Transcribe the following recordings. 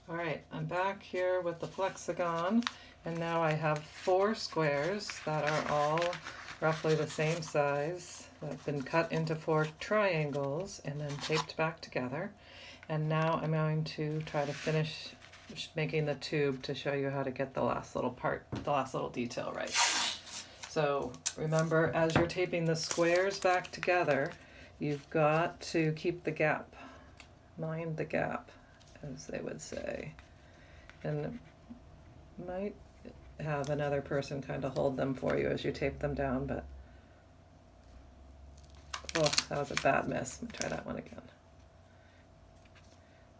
All right, I'm back here with the Flexagon, and now I have 4 squares that are all roughly the same size that have been cut into 4 triangles and then taped back together. And now I'm going to try to finish making the tube to show you how to get the last little part, the last little detail right. So remember, as you're taping the squares back together, you've got to keep the gap, mind the gap, as they would say. And might have another person kind of hold them for you as you tape them down, but oh, that was a bad miss. Let me try that one again.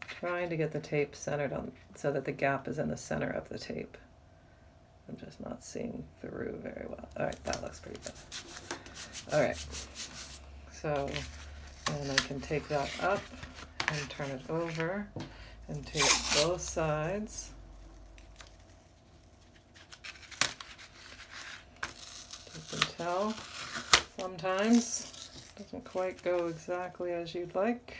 Trying to get the tape centered on so that the gap is in the center of the tape. I'm just not seeing through very well. All right, that looks pretty good. All right, so then I can take that up and turn it over and tape both sides. You can tell sometimes it doesn't quite go exactly as you'd like.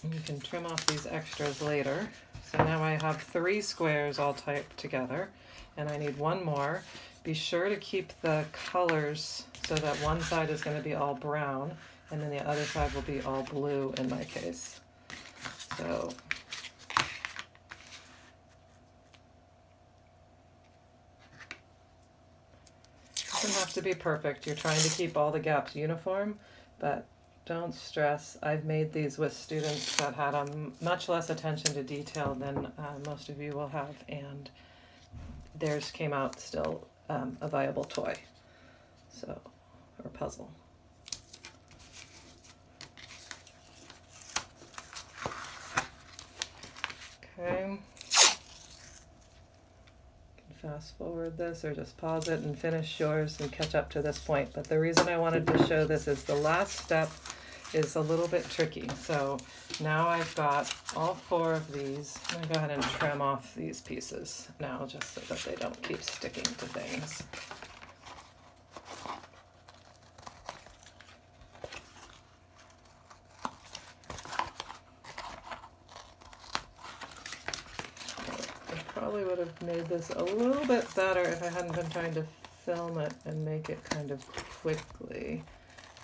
You can trim off these extras later. So now I have 3 squares all typed together, and I need one more. Be sure to keep the colors so that one side is going to be all brown, and then the other side will be all blue in my case. So it doesn't have to be perfect. You're trying to keep all the gaps uniform, but don't stress. I've made these with students that had much less attention to detail than most of you will have, and theirs came out still a viable toy, so, or puzzle. Okay. Fast forward this or just pause it and finish yours and catch up to this point. But the reason I wanted to show this is the last step is a little bit tricky. So now I've got all 4 of these. I'm going to go ahead and trim off these pieces now just so that they don't keep sticking to things. Probably would have made this a little bit better if I hadn't been trying to film it and make it kind of quickly,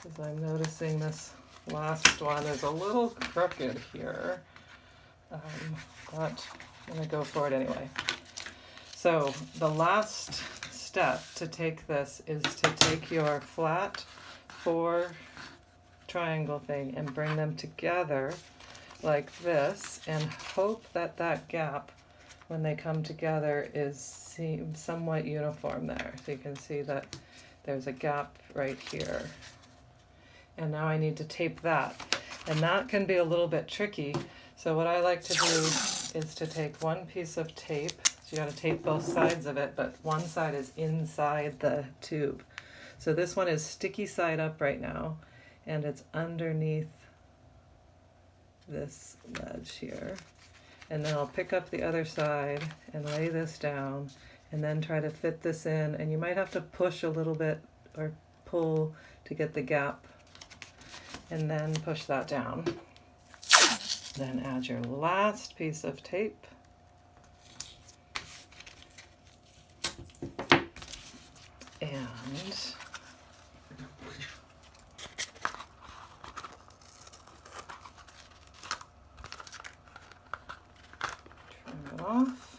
because I'm noticing this last one is a little crooked here, but I'm going to go for it anyway. So the last step to take this is to take your flat 4 triangle thing and bring them together like this and hope that that gap when they come together seems somewhat uniform there. So you can see that there's a gap right here. And now I need to tape that. And that can be a little bit tricky. So what I like to do is to take one piece of tape. So you gotta tape both sides of it, but one side is inside the tube. So this one is sticky side up right now, and it's underneath this ledge here. And then I'll pick up the other side and lay this down and then try to fit this in. And you might have to push a little bit or pull to get the gap and then push that down. Then add your last piece of tape. And off.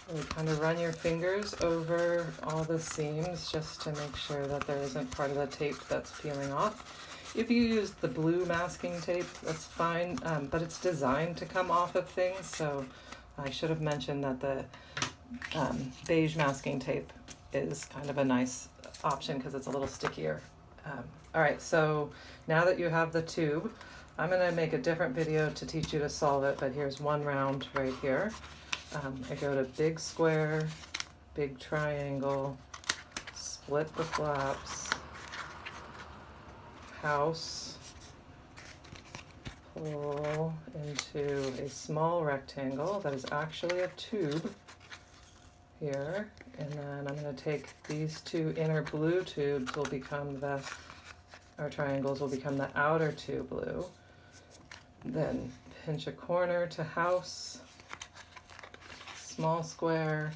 And kind of run your fingers over all the seams just to make sure that there isn't part of the tape that's peeling off. If you use the blue masking tape, that's fine, but it's designed to come off of things, so I should have mentioned that the beige masking tape is kind of a nice option because it's a little stickier. All right, so now that you have the tube, I'm going to make a different video to teach you to solve it, but here's one round right here. I go to big square, big triangle, split the flaps, house, pull into a small rectangle that is actually a tube here, and then I'm going to take these 2 inner blue tubes will become the our triangles will become the outer two blue. Then pinch a corner to house, small square,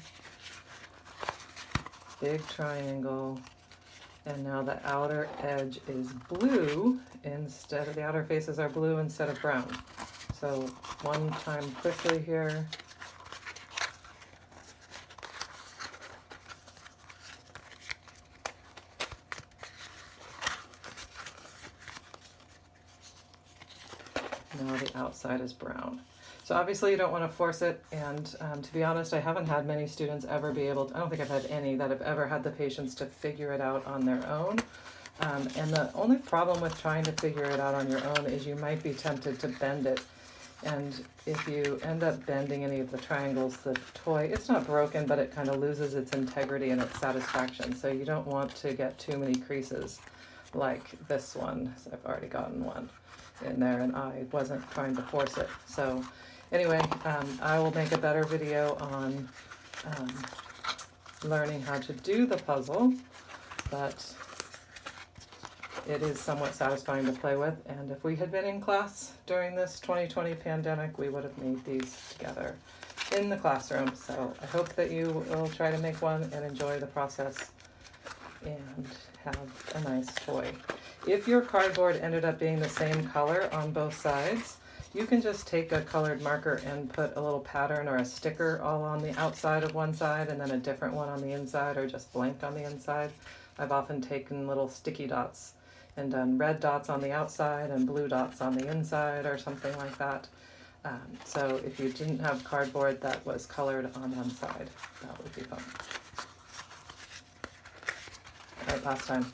big triangle, and now the outer edge is blue instead of, the outer faces are blue instead of brown. So one time quickly here. Now the outside is brown. So obviously you don't want to force it, and to be honest, I haven't had many students ever be able to, I don't think I've had any that have ever had the patience to figure it out on their own. And the only problem with trying to figure it out on your own is you might be tempted to bend it. And if you end up bending any of the triangles, the toy, it's not broken, but it kind of loses its integrity and its satisfaction. So you don't want to get too many creases like this one. So I've already gotten one in there, and I wasn't trying to force it. So anyway, I will make a better video on learning how to do the puzzle, but it is somewhat satisfying to play with. And if we had been in class during this 2020 pandemic, we would have made these together in the classroom. So I hope that you will try to make one and enjoy the process and have a nice toy. If your cardboard ended up being the same color on both sides, you can just take a colored marker and put a little pattern or a sticker all on the outside of one side and then a different one on the inside, or just blank on the inside. I've often taken little sticky dots and done red dots on the outside and blue dots on the inside or something like that. So if you didn't have cardboard that was colored on one side, that would be fun. All right, last time.